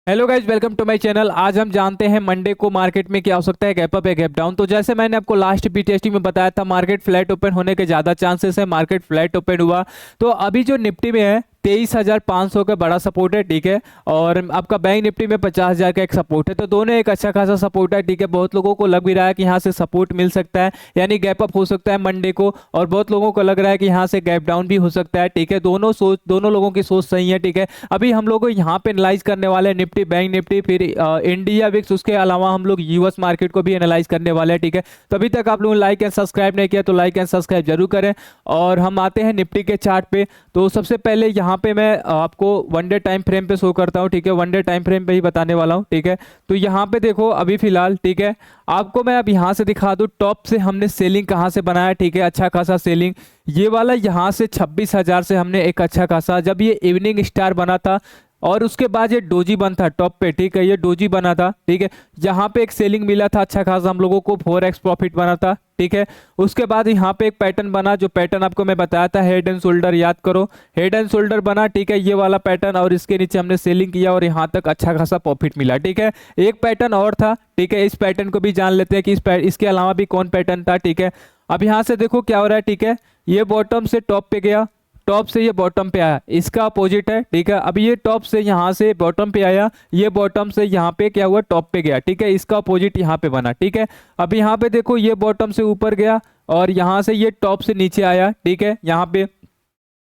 Hello guys, welcome to my channel. आज हम जानते हैं मंडे को मार्केट में क्या हो सकता है, गैप अप या गैप डाउन। तो जैसे मैंने आपको लास्ट पीटीएसटी में बताया था, मार्केट फ्लैट ओपन होने के ज़्यादा चांसेस है। मार्केट फ्लैट ओपन हुआ तो अभी जो निफ्टी में है 23,500 का बड़ा सपोर्ट है, ठीक है। और आपका बैंक निफ्टी में 50,000 का एक सपोर्ट है। तो दोनों एक अच्छा खासा सपोर्ट है, ठीक है। बहुत लोगों को लग भी रहा है कि यहाँ से सपोर्ट मिल सकता है, यानी गैप अप हो सकता है मंडे को। और बहुत लोगों को लग रहा है कि यहाँ से गैप डाउन भी हो सकता है, ठीक है। दोनों लोगों की सोच सही है, ठीक है। अभी हम लोग यहाँ पे एनालाइज करने वाले हैं निफ्टी, बैंक निफ्टी, फिर इंडिया विक्स। उसके अलावा हम लोग यूएस मार्केट को भी एनालाइज करने वाले हैं, ठीक है। तो अभी तक आप लोगों ने लाइक एंड सब्सक्राइब नहीं किया तो लाइक एंड सब्सक्राइब जरूर करें। और हम आते हैं निफ्टी के चार्ट पे। तो सबसे पहले यहाँ पे मैं आपको वन डे टाइम फ्रेम पे शो करता हूँ, ठीक है। वन डे टाइम फ्रेम पे ही बताने वाला हूँ, ठीक है। तो यहाँ पे देखो अभी फिलहाल, ठीक है। आपको मैं अब यहाँ से दिखा दूँ टॉप से हमने सेलिंग कहाँ से बनाया, ठीक है। अच्छा खासा सेलिंग ये वाला यहाँ से 26,000 से हमने एक अच्छा खासा, जब ये इवनिंग स्टार बना था और उसके बाद ये डोजी बन था टॉप पे, ठीक है। ये डोजी बना था, ठीक है। यहाँ पे एक सेलिंग मिला था अच्छा खासा हम लोगों को, 4x प्रॉफिट बना था, ठीक है। उसके बाद यहाँ पे एक पैटर्न बना, जो पैटर्न आपको मैं बताया था हेड एंड शोल्डर, याद करो। हेड एंड शोल्डर बना, ठीक है, ये वाला पैटर्न। और इसके नीचे हमने सेलिंग किया और यहाँ तक अच्छा खासा प्रॉफिट मिला, ठीक है। एक पैटर्न और था, ठीक है। इस पैटर्न को भी जान लेते हैं कि इसके अलावा भी कौन पैटर्न था, ठीक है। अब यहाँ से देखो क्या हो रहा है, ठीक है। ये बॉटम से टॉप पे गया, टॉप से ये बॉटम पे आया, इसका अपोजिट है, ठीक है। अब ये टॉप से यहाँ से बॉटम पे आया, ये बॉटम से यहाँ पे क्या हुआ, टॉप पे गया, ठीक है। इसका अपोजिट यहाँ पे बना, ठीक है। अब यहाँ पे देखो ये बॉटम से ऊपर गया और यहाँ से ये टॉप से नीचे आया, ठीक है, यहाँ पे।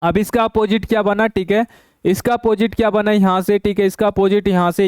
अब इसका अपोजिट क्या बना, ठीक है। इसका अपोजिट क्या बना यहाँ से, ठीक है। इसका अपोजिट यहाँ से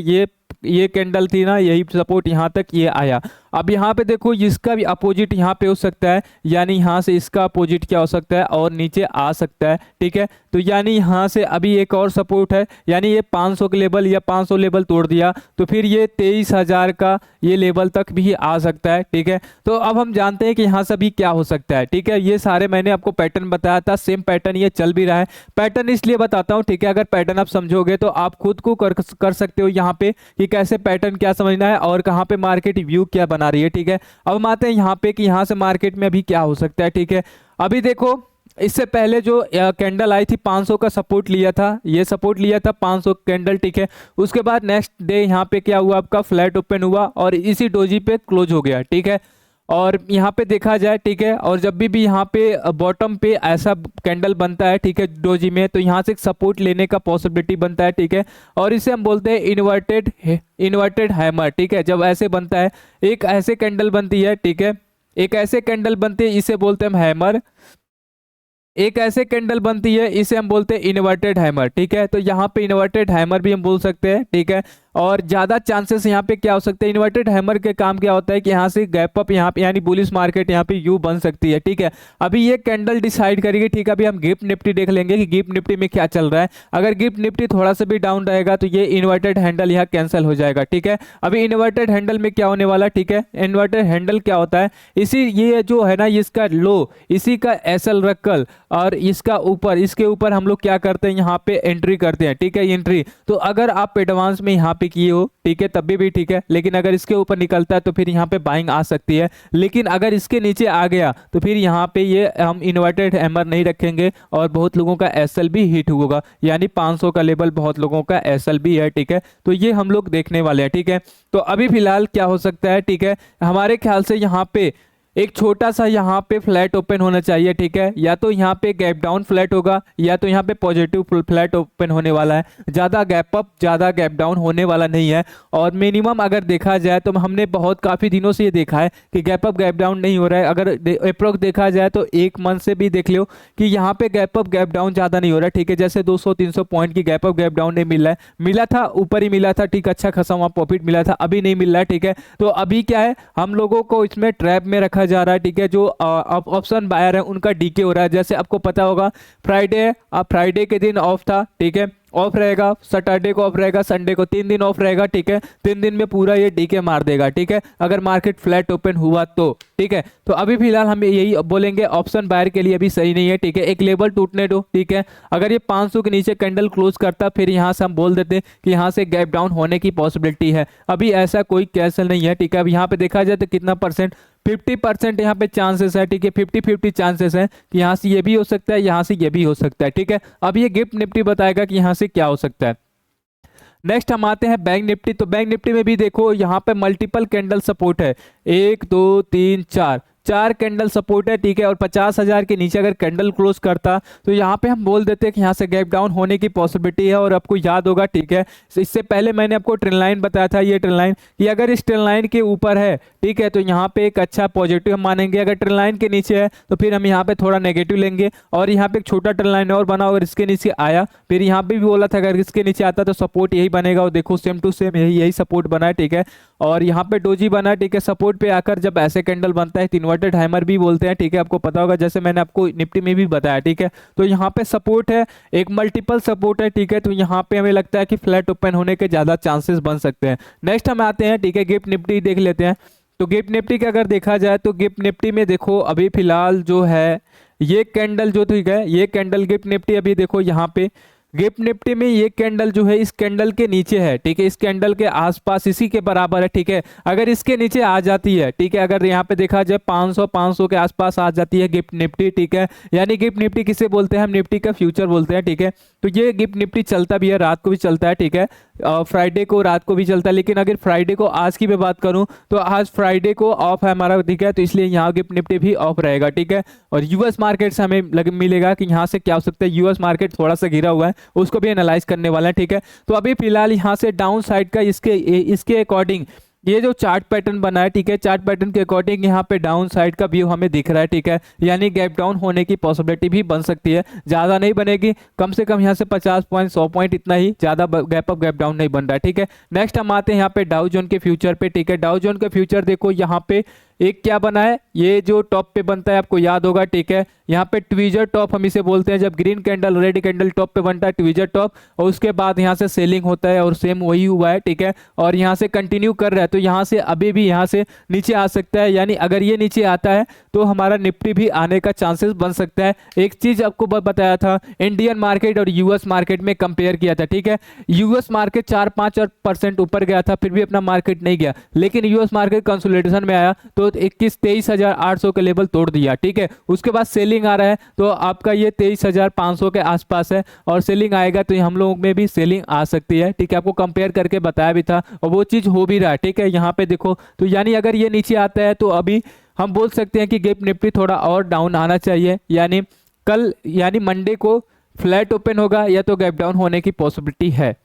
ये कैंडल थी ना, यही सपोर्ट यहाँ तक ये आया। अब यहाँ पे देखो इसका भी अपोजिट यहाँ पे हो सकता है, यानी यहाँ से इसका अपोजिट क्या हो सकता है और नीचे आ सकता है, ठीक है। तो यानी यहाँ से अभी एक और सपोर्ट है, यानी ये 500 के लेवल या 500 लेवल तोड़ दिया तो फिर ये 23,000 का ये लेवल तक भी आ सकता है, ठीक है। तो अब हम जानते हैं कि यहाँ से भी क्या हो सकता है, ठीक है। ये सारे मैंने आपको पैटर्न बताया था, सेम पैटर्न ये चल भी रहा है। पैटर्न इसलिए बताता हूँ, ठीक है। अगर पैटर्न आप समझोगे तो आप खुद को कर सकते हो यहाँ पे कि कैसे पैटर्न क्या समझना है और कहाँ पे मार्केट व्यू क्या बना रही है, ठीक है। अब हम आते हैं यहाँ पे कि यहाँ से मार्केट में अभी क्या हो सकता है, ठीक है। अभी देखो इससे पहले जो कैंडल आई थी 500 का सपोर्ट लिया था, ये सपोर्ट लिया था 500 कैंडल, ठीक है। उसके बाद नेक्स्ट डे यहाँ पे क्या हुआ, आपका फ्लैट ओपन हुआ और इसी डोजी पे क्लोज हो गया, ठीक है। और यहाँ पे देखा जाए, ठीक है, और जब भी यहाँ पे बॉटम पे ऐसा कैंडल बनता है, ठीक है, डोजी में, तो यहाँ से एक सपोर्ट लेने का पॉसिबिलिटी बनता है, ठीक है। और इसे हम बोलते हैं इन्वर्टेड हैमर, ठीक है। जब ऐसे बनता है, एक ऐसे कैंडल बनती है, ठीक है, एक ऐसे कैंडल बनती है, इसे बोलते हैं हम हैमर। एक ऐसे कैंडल बनती है, इसे हम बोलते हैं इन्वर्टेड हैमर, ठीक है। तो यहाँ पे इन्वर्टेड हैमर भी हम बोल सकते हैं, ठीक है। और ज्यादा चांसेस यहाँ पे क्या हो सकते हैं, इन्वर्टेड हैमर के काम क्या होता है कि यहाँ से गैप अप, यहाँ पे यानी बुलिश मार्केट यहाँ पे यू बन सकती है, ठीक है। अभी ये कैंडल डिसाइड करेगी, ठीक है। अभी हम गिफ्ट निफ्टी देख लेंगे कि गिफ्ट निफ्टी में क्या चल रहा है। अगर गिफ्ट निफ्टी थोड़ा सा भी डाउन रहेगा तो ये इन्वर्टेड हैंडल यहाँ कैंसिल हो जाएगा, ठीक है। अभी इन्वर्टेड हैंडल में क्या होने वाला, ठीक है। इन्वर्टेड हैंडल क्या होता है, इसी ये जो है ना, इसका लो, इसी का एसएल रखल और इसका ऊपर, इसके ऊपर हम लोग क्या करते हैं, यहाँ पे एंट्री करते हैं, ठीक है, एंट्री। तो अगर आप एडवांस में यहाँ पे किए हो, ठीक है, तब भी ठीक है। लेकिन अगर इसके ऊपर निकलता है तो फिर यहाँ पे बाइंग आ सकती है। लेकिन अगर इसके नीचे आ गया तो फिर यहाँ पे ये हम इन्वर्टेड हैमर नहीं रखेंगे और बहुत लोगों का एसएल भी हिट होगा, यानी 500 का लेवल बहुत लोगों का एसएल भी है, ठीक है। तो ये हम लोग देखने वाले हैं, ठीक है। तो अभी फिलहाल क्या हो सकता है, ठीक है, हमारे ख्याल से यहाँ पे एक छोटा सा यहाँ पे फ्लैट ओपन होना चाहिए, ठीक है। या तो यहाँ पे गैप डाउन फ्लैट होगा या तो यहाँ पे पॉजिटिव फ्लैट ओपन होने वाला है। ज़्यादा गैप अप ज़्यादा गैप डाउन होने वाला नहीं है। और मिनिमम अगर देखा जाए तो हमने बहुत काफ़ी दिनों से ये देखा है कि गैप अप गैप डाउन नहीं हो रहा है। अगर अप्रोक्स देखा जाए तो एक मंथ से भी देख लो कि यहाँ पे गैप अप गैप डाउन ज़्यादा नहीं हो रहा है, ठीक है। जैसे 200-300 पॉइंट की गैप अप गैप डाउन नहीं मिल रहा है, मिला था ऊपर ही मिला था, ठीक, अच्छा खासा वहाँ प्रॉफिट मिला था, अभी नहीं मिल रहा है, ठीक है। तो अभी क्या है, हम लोगों को इसमें ट्रैप में रखा जा रहा है, ठीक है। जो ऑप्शन बायर है उनका डीके हो रहा है। जैसे आपको पता होगा फ्राइडे के दिन ऑफ था, ठीक है, ऑफ रहेगा, सैटरडे को ऑफ रहेगा, संडे को 3 दिन ऑफ रहेगा, ठीक है। 3 दिन में पूरा ये डीके मार देगा, ठीक है, अगर मार्केट फ्लैट ओपन हुआ तो, ठीक है। तो अभी फिलहाल हम यही बोलेंगे, ऑप्शन बायर के लिए अभी सही नहीं है, ठीक है। एक लेवल टूटने दो, ठीक है। अगर ये 500 के नीचे कैंडल क्लोज करता फिर यहाँ से हम बोल देते कि यहाँ से गैप डाउन होने की पॉसिबिलिटी है। अभी ऐसा कोई कैंसल नहीं है, ठीक है। अब यहाँ पे देखा जाए तो कितना परसेंट, 50% यहाँ पे चांसेस है, ठीक है। 50-50 चांसेस है कि यहाँ से ये भी हो सकता है, यहाँ से ये भी हो सकता है, ठीक है। अब ये गिफ्ट निफ्टी बताएगा कि यहाँ से क्या हो सकता है। नेक्स्ट हम आते हैं बैंक निफ्टी। तो बैंक निफ्टी में भी देखो यहाँ पे मल्टीपल कैंडल सपोर्ट है, 1 2 3 4 चार कैंडल सपोर्ट है, ठीक है। और 50,000 के नीचे अगर कैंडल क्लोज करता तो यहाँ पे हम बोल देते हैं कि यहाँ से गैप डाउन होने की पॉसिबिलिटी है। और आपको याद होगा, ठीक है, इससे पहले मैंने आपको ट्रेंड लाइन बताया था, ये ट्रेंड लाइन, कि अगर इस ट्रेंड लाइन के ऊपर है, ठीक है, तो यहाँ पे एक अच्छा पॉजिटिव हम मानेंगे। अगर ट्रेंड लाइन के नीचे है तो फिर हम यहाँ पे थोड़ा नेगेटिव लेंगे। और यहाँ पे एक छोटा ट्रेंड लाइन और बना, अगर इसके नीचे आया, फिर यहाँ पे भी बोला था अगर इसके नीचे आता तो सपोर्ट यही बनेगा। और देखो सेम टू सेम यही सपोर्ट बना है, ठीक है। और यहाँ पे डोजी बना है, ठीक है। सपोर्ट पे आकर जब ऐसे कैंडल बनता है, इन्वर्टेड हैमर भी बोलते हैं, ठीक है, आपको पता होगा, जैसे मैंने आपको निफ्टी में भी बताया, ठीक है। तो यहाँ पे सपोर्ट है, एक मल्टीपल सपोर्ट है, ठीक है। तो यहाँ पे हमें लगता है कि फ्लैट ओपन होने के ज्यादा चांसेस बन सकते हैं। नेक्स्ट हम आते हैं, ठीक है, गिफ्ट निफ्टी देख लेते हैं। तो गिफ्ट निफ्टी का अगर देखा जाए तो गिफ्ट निफ्टी में देखो अभी फिलहाल जो है ये कैंडल जो, ठीक है, ये कैंडल गिफ्ट निफ्टी अभी देखो यहाँ पे गिफ्ट निफ्टी में ये कैंडल जो है इस कैंडल के नीचे है, ठीक है, इस कैंडल के आसपास इसी के बराबर है, ठीक है। अगर इसके नीचे आ जाती है, ठीक है, अगर यहाँ पे देखा जाए 500 के आसपास आ जाती है गिफ्ट निफ्टी, ठीक है, यानी गिफ्ट निफ्टी किसे बोलते हैं हम, निफ्टी का फ्यूचर बोलते हैं, ठीक है। तो ये गिफ्ट निफ्टी चलता भी है, रात को भी चलता है, ठीक है, फ्राइडे को रात को भी चलता है। लेकिन अगर फ्राइडे को आज की भी बात करूं तो आज फ्राइडे को ऑफ है हमारा, ठीक है, तो इसलिए यहाँ गिफ्ट निफ्टी भी ऑफ रहेगा, ठीक है। और यूएस मार्केट से हमें मिलेगा कि यहाँ से क्या हो सकता है, यूएस मार्केट थोड़ा सा गिरा हुआ है, उसको भी एनालाइज करने वाला है, ठीक है। तो अभी फिलहाल यहाँ से डाउन साइड का इसके अकॉर्डिंग ये जो चार्ट पैटर्न बना है, ठीक है, चार्ट पैटर्न के अकॉर्डिंग यहाँ पे डाउन साइड का व्यू हमें दिख रहा है, ठीक है। यानी गैप डाउन होने की पॉसिबिलिटी भी बन सकती है, ज़्यादा नहीं बनेगी, कम से कम यहाँ से 50 पॉइंट 100 पॉइंट, इतना ही, ज़्यादा गैप अप गैप डाउन नहीं बन रहा है, ठीक है। नेक्स्ट हम आते हैं यहाँ पे डाउ जोन के फ्यूचर पे, ठीक है। डाउ जोन के फ्यूचर देखो यहाँ पे एक क्या बना है, ये जो टॉप पे बनता है आपको याद होगा, ठीक है, यहाँ पे ट्वीजर टॉप हम इसे बोलते हैं। जब green candle red candle top पे बनता है ट्वीजर टॉप, और उसके बाद यहाँ से सेलिंग होता है, और सेम वही हुआ है, ठीक है। और यहाँ से कंटिन्यू कर रहा है, तो यहाँ से अभी भी यहाँ से नीचे आ सकता है, यानी अगर ये नीचे आता है तो हमारा निफ्टी भी आने का चांसेस बन सकता है। एक चीज आपको बताया था, इंडियन मार्केट और यूएस मार्केट में कंपेयर किया था, ठीक है। यूएस मार्केट 4-5% ऊपर गया था, फिर भी अपना मार्केट नहीं गया, लेकिन यूएस मार्केट कंसोलिडेशन में आया तो 23,800 के लेवल तोड़ दिया, ठीक है। उसके बाद सेलिंग आ रहा है, तो आपका ये 23,500 के आसपास है, और सेलिंग आएगा तो हम लोगों में भी सेलिंग आ सकती है, ठीक है। आपको कंपेयर करके बताया भी था, और वो चीज हो भी रहा है, ठीक है। यहाँ पे देखो, तो यानी अगर ये नीचे आता है तो अभी हम बोल सकते हैं कि गिफ्ट निफ्टी थोड़ा और डाउन आना चाहिए, यानी कल यानी मंडे को फ्लैट ओपन होगा या तो गैप डाउन होने की पॉसिबिलिटी है।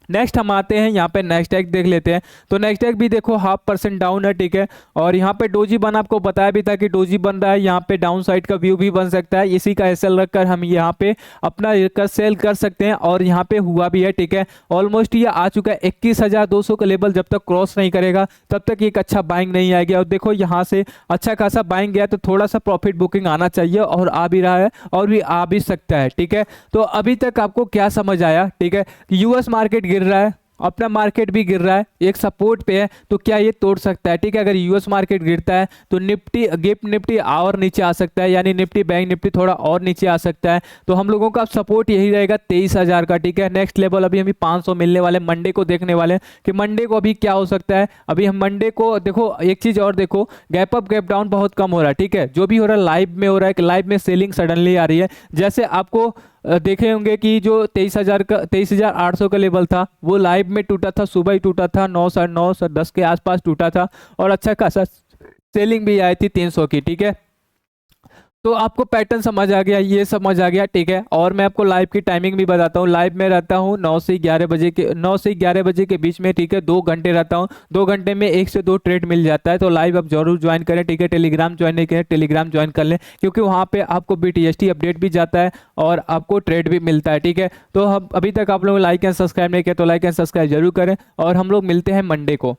नेक्स्ट हम आते हैं यहाँ पे नेस्डैक देख लेते हैं। तो नेस्डैक भी देखो 0.5% डाउन है, ठीक है। और यहाँ पे डोजी बन, आपको बताया भी था कि डोजी बन रहा है, यहाँ पे डाउन साइड का व्यू भी बन सकता है, इसी का एसएल रखकर हम यहाँ पे अपना सेल कर सकते हैं, और यहाँ पे हुआ भी है, ठीक है। ऑलमोस्ट ये आ चुका है 21,200 का लेवल, जब तक क्रॉस नहीं करेगा तब तक एक अच्छा बाइंग नहीं आएगी। और देखो यहाँ से अच्छा खासा बाइंग गया तो थोड़ा सा प्रॉफिट बुकिंग आना चाहिए, और आ भी रहा है, और भी आ भी सकता है, ठीक है। तो अभी तक आपको क्या समझ आया, ठीक है, यूएस मार्केट गिर रहा है, अपना मार्केट भी गिर रहा है, एक सपोर्ट पे है, तो क्या ये तोड़ सकता है, ठीक है। अगर यूएस मार्केट गिरता है तो निफ्टी गिफ्ट निफ्टी और नीचे आ सकता है, यानी निफ्टी बैंक निफ्टी थोड़ा और नीचे आ सकता है। तो हम लोगों का सपोर्ट यही रहेगा 23,000 का, ठीक है। नेक्स्ट लेवल अभी हमें 500 मिलने वाले, मंडे को देखने वाले कि मंडे को अभी क्या हो सकता है। अभी हम मंडे को देखो, एक चीज और देखो, गैप अप गैप डाउन बहुत कम हो रहा है, ठीक है। जो भी हो रहा है लाइव में हो रहा है, कि लाइव में सेलिंग सडनली आ रही है। जैसे आपको देखे होंगे कि जो 23,800 का लेवल था वो लाइव में टूटा था, सुबह ही टूटा था, 9 साढ़े 9 10 के आसपास टूटा था, और अच्छा खासा सेलिंग भी आई थी 300 की, ठीक है। तो आपको पैटर्न समझ आ गया, ये समझ आ गया, ठीक है। और मैं आपको लाइव की टाइमिंग भी बताता हूँ। लाइव में रहता हूँ 9 से 11 बजे के बीच में, ठीक है। 2 घंटे रहता हूँ, 2 घंटे में 1 से 2 ट्रेड मिल जाता है। तो लाइव आप जरूर ज्वाइन करें, ठीक है। टेलीग्राम ज्वाइन नहीं करें, टेलीग्राम ज्वाइन कर लें, क्योंकि वहाँ पे आपको BTST अपडेट भी जाता है और आपको ट्रेड भी मिलता है, ठीक है। तो हम अभी तक आप लोग लाइक एंड सब्सक्राइब नहीं किया तो लाइक एंड सब्सक्राइब जरूर करें, और हम लोग मिलते हैं मंडे को।